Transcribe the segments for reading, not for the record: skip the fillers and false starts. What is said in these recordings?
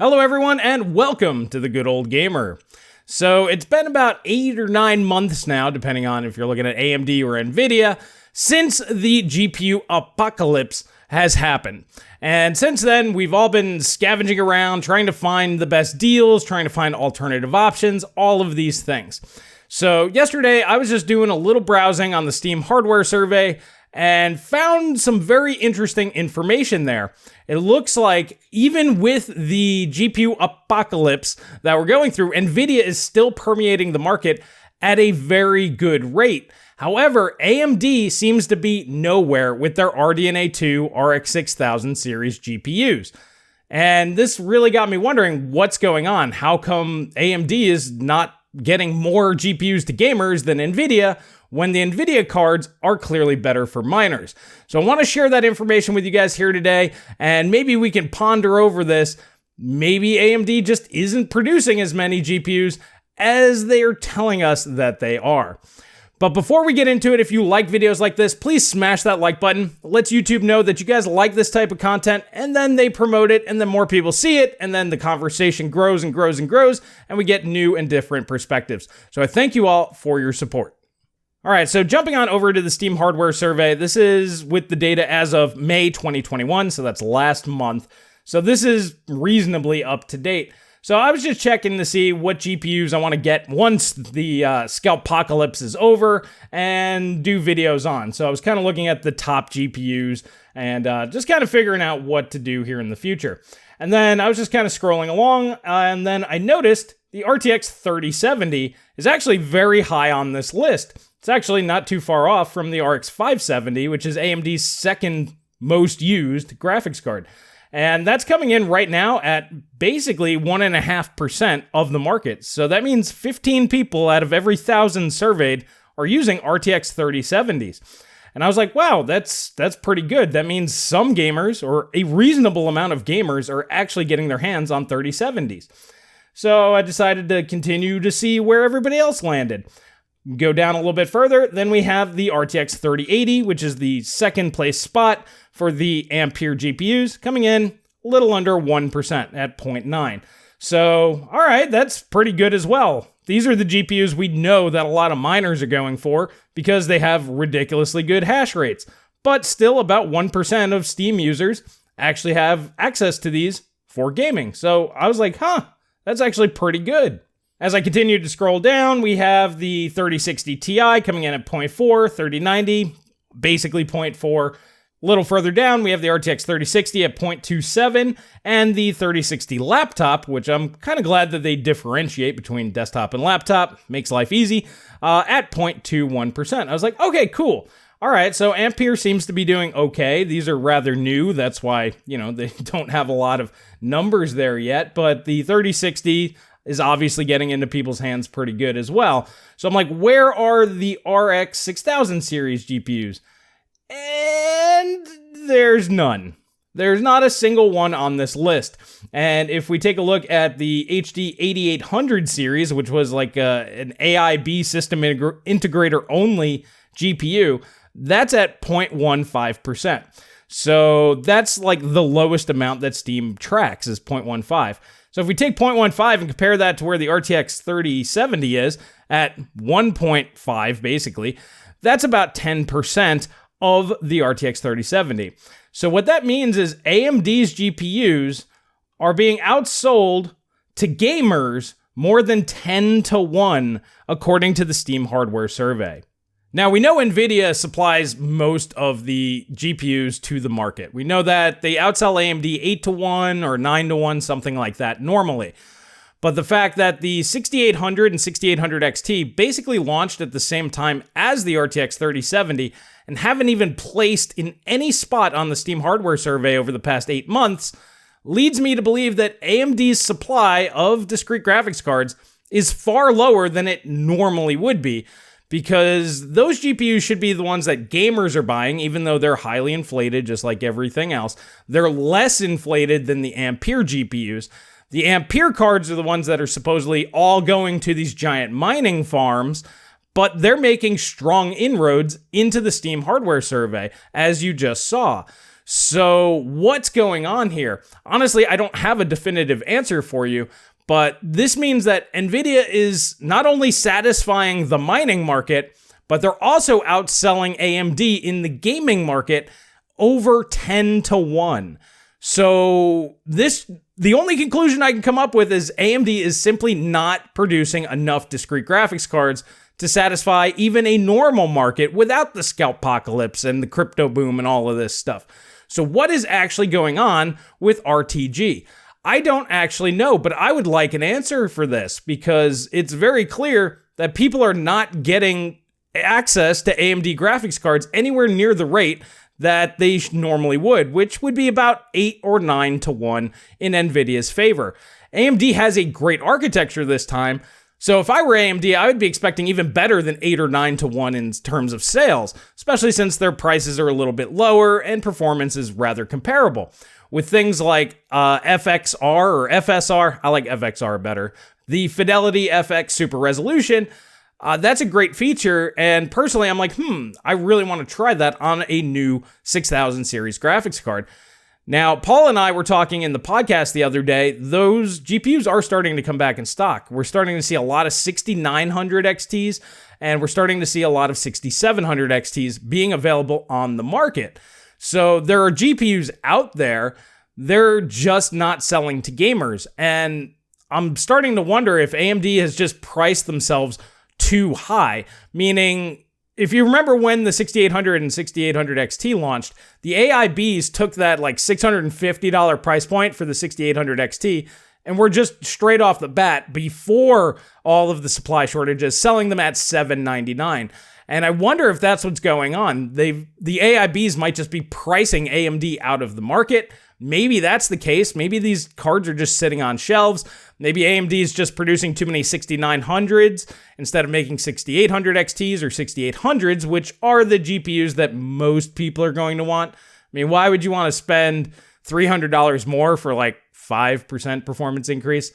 Hello everyone and welcome to the Good Old Gamer. So it's been about 8 or 9 months now, depending on if you're looking at AMD or Nvidia, since the GPU apocalypse has happened. And since then, we've all been scavenging around, trying to find the best deals, trying to find alternative options, all of these things. So yesterday, I was just doing a little browsing on the Steam hardware survey and found some very interesting information there. It looks like even with the GPU apocalypse that we're going through, Nvidia is still permeating the market at a very good rate. However, AMD seems to be nowhere with their Radeon 2 RX 6000 series GPUs. And this really got me wondering what's going on. How come AMD is not getting more GPUs to gamers than Nvidia when the Nvidia cards are clearly better for miners? So I want to share that information with you guys here today, and maybe we can ponder over this. Maybe AMD just isn't producing as many GPUs as they are telling us that they are. But before we get into it, if you like videos like this, please smash that like button. It lets YouTube know that you guys like this type of content, and then they promote it, and then more people see it, and then the conversation grows and grows and grows, and we get new and different perspectives. So I thank you all for your support. All right, so jumping on over to the Steam hardware survey, this is with the data as of May 2021, so that's last month. So this is reasonably up to date. So I was just checking to see what GPUs I want to get once the scalpocalypse is over and do videos on. So I was kind of looking at the top GPUs and just kind of figuring out what to do here in the future. And then I was just kind of scrolling along, and then I noticed the RTX 3070 is actually very high on this list. It's actually not too far off from the RX 570, which is AMD's second most used graphics card. And that's coming in right now at basically 1.5% of the market. So that means 15 people out of every 1,000 surveyed are using RTX 3070s. And I was like, wow, that's pretty good. That means some gamers, or a reasonable amount of gamers, are actually getting their hands on 3070s. So I decided to continue to see where everybody else landed. Go down a little bit further, then we have the RTX 3080, which is the second place spot for the Ampere GPUs, coming in a little under 1% at 0.9. So, all right, that's pretty good as well. These are the GPUs we know that a lot of miners are going for because they have ridiculously good hash rates. But still, about 1% of Steam users actually have access to these for gaming. So I was like, that's actually pretty good. As I continue to scroll down, we have the 3060 Ti coming in at 0.4, 3090, basically 0.4. A little further down, we have the RTX 3060 at 0.27, and the 3060 laptop, which I'm kind of glad that they differentiate between desktop and laptop, makes life easy, at 0.21%. I was like, okay, cool. All right, so Ampere seems to be doing okay. These are rather new. That's why, they don't have a lot of numbers there yet, but the 3060 is obviously getting into people's hands pretty good as well. So I'm like, where are the RX 6000 series GPUs? And there's none. There's not a single one on this list. And if we take a look at the HD 8800 series, which was like an AIB system integrator only GPU, that's at 0.15%. So that's like the lowest amount that Steam tracks is 0.15. So if we take 0.15 and compare that to where the RTX 3070 is at 1.5 basically, that's about 10% of the RTX 3070. So what that means is AMD's GPUs are being outsold to gamers more than 10 to 1 according to the Steam hardware survey. Now, we know Nvidia supplies most of the GPUs to the market. We know that they outsell AMD 8 to 1 or 9 to 1, something like that normally. But the fact that the 6800 and 6800 XT basically launched at the same time as the RTX 3070 and haven't even placed in any spot on the Steam hardware survey over the past 8 months leads me to believe that AMD's supply of discrete graphics cards is far lower than it normally would be, because those GPUs should be the ones that gamers are buying, even though they're highly inflated, just like everything else. They're less inflated than the Ampere GPUs. The Ampere cards are the ones that are supposedly all going to these giant mining farms, but they're making strong inroads into the Steam hardware survey, as you just saw. So what's going on here? Honestly, I don't have a definitive answer for you, but this means that Nvidia is not only satisfying the mining market, but they're also outselling AMD in the gaming market over 10 to 1. So the only conclusion I can come up with is AMD is simply not producing enough discrete graphics cards to satisfy even a normal market without the scalpocalypse and the crypto boom and all of this stuff. So what is actually going on with RTG? I don't actually know, but I would like an answer for this because it's very clear that people are not getting access to AMD graphics cards anywhere near the rate that they normally would, which would be about 8 or 9 to 1 in Nvidia's favor. AMD has a great architecture this time, so if I were AMD, I would be expecting even better than 8 or 9 to 1 in terms of sales, especially since their prices are a little bit lower and performance is rather comparable. With things like FXR or FSR, I like FXR better, the Fidelity FX Super Resolution, that's a great feature, and personally, I'm like, I really want to try that on a new 6000 series graphics card. Now, Paul and I were talking in the podcast the other day, those GPUs are starting to come back in stock. We're starting to see a lot of 6900 XTs, and we're starting to see a lot of 6700 XTs being available on the market. So there are GPUs out there, they're just not selling to gamers, and I'm starting to wonder if AMD has just priced themselves too high, meaning if you remember when the 6800 and 6800 XT launched, the AIBs took that like $650 price point for the 6800 XT and were just straight off the bat before all of the supply shortages selling them at $799. And I wonder if that's what's going on. The AIBs might just be pricing AMD out of the market. Maybe that's the case. Maybe these cards are just sitting on shelves. Maybe AMD is just producing too many 6900s instead of making 6800 XTs or 6800s, which are the GPUs that most people are going to want. I mean, why would you want to spend $300 more for like 5% performance increase?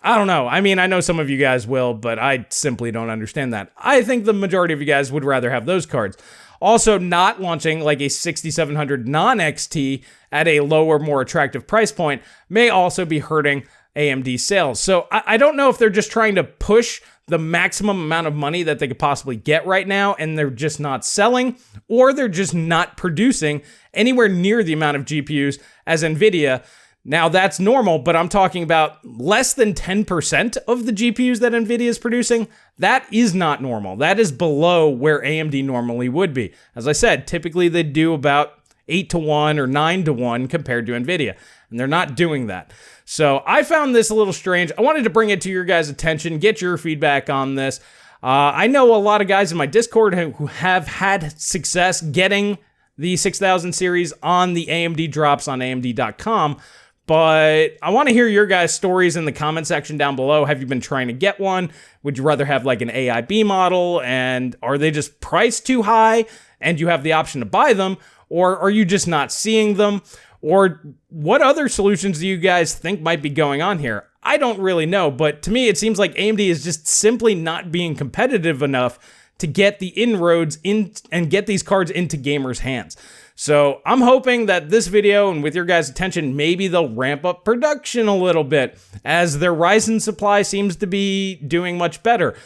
I don't know. I mean, I know some of you guys will, but I simply don't understand that. I think the majority of you guys would rather have those cards. Also, not launching like a 6700 non-XT at a lower, more attractive price point may also be hurting AMD sales. So I don't know if they're just trying to push the maximum amount of money that they could possibly get right now and they're just not selling, or they're just not producing anywhere near the amount of GPUs as Nvidia. Now that's normal, but I'm talking about less than 10% of the GPUs that Nvidia is producing. That is not normal. That is below where AMD normally would be. As I said, typically they do about 8 to 1 or 9 to 1 compared to Nvidia, and they're not doing that. So I found this a little strange. I wanted to bring it to your guys' attention, get your feedback on this. I know a lot of guys in my Discord who have had success getting the 6000 series on the AMD drops on AMD.com. But I want to hear your guys' stories in the comment section down below. Have you been trying to get one? Would you rather have like an AIB model? And are they just priced too high and you have the option to buy them? Or are you just not seeing them? Or what other solutions do you guys think might be going on here? I don't really know, but to me, it seems like AMD is just simply not being competitive enough to get the inroads in and get these cards into gamers' hands. So I'm hoping that this video, and with your guys' attention, maybe they'll ramp up production a little bit as their Ryzen supply seems to be doing much better.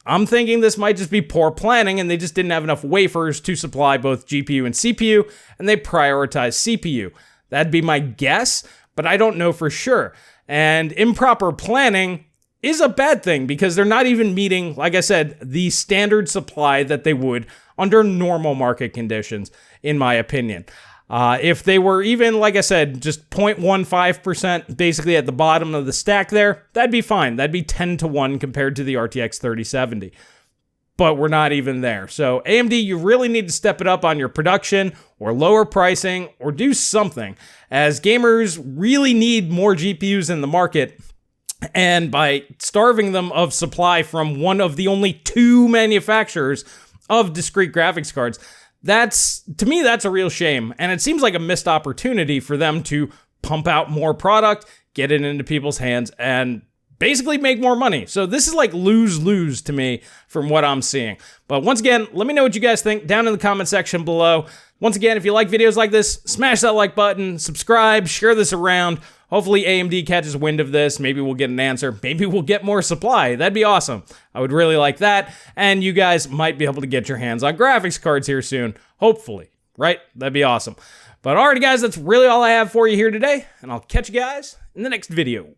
I'm thinking this might just be poor planning and they just didn't have enough wafers to supply both GPU and CPU, and they prioritized CPU. That'd be my guess, but I don't know for sure. And improper planning is a bad thing because they're not even meeting, like I said, the standard supply that they would under normal market conditions, in my opinion. If they were even, like I said, just 0.15% basically at the bottom of the stack there, that'd be fine. That'd be 10 to 1 compared to the RTX 3070. But we're not even there. So AMD, you really need to step it up on your production or lower pricing or do something, as gamers really need more GPUs in the market. And by starving them of supply from one of the only 2 manufacturers of discrete graphics cards, to me, that's a real shame. And it seems like a missed opportunity for them to pump out more product, get it into people's hands, and basically make more money. So this is like lose-lose to me from what I'm seeing. But once again, let me know what you guys think down in the comment section below. Once again, if you like videos like this, smash that like button, subscribe, share this around. Hopefully AMD catches wind of this. Maybe we'll get an answer. Maybe we'll get more supply. That'd be awesome. I would really like that. And you guys might be able to get your hands on graphics cards here soon. Hopefully, right? That'd be awesome. But alrighty guys, that's really all I have for you here today. And I'll catch you guys in the next video.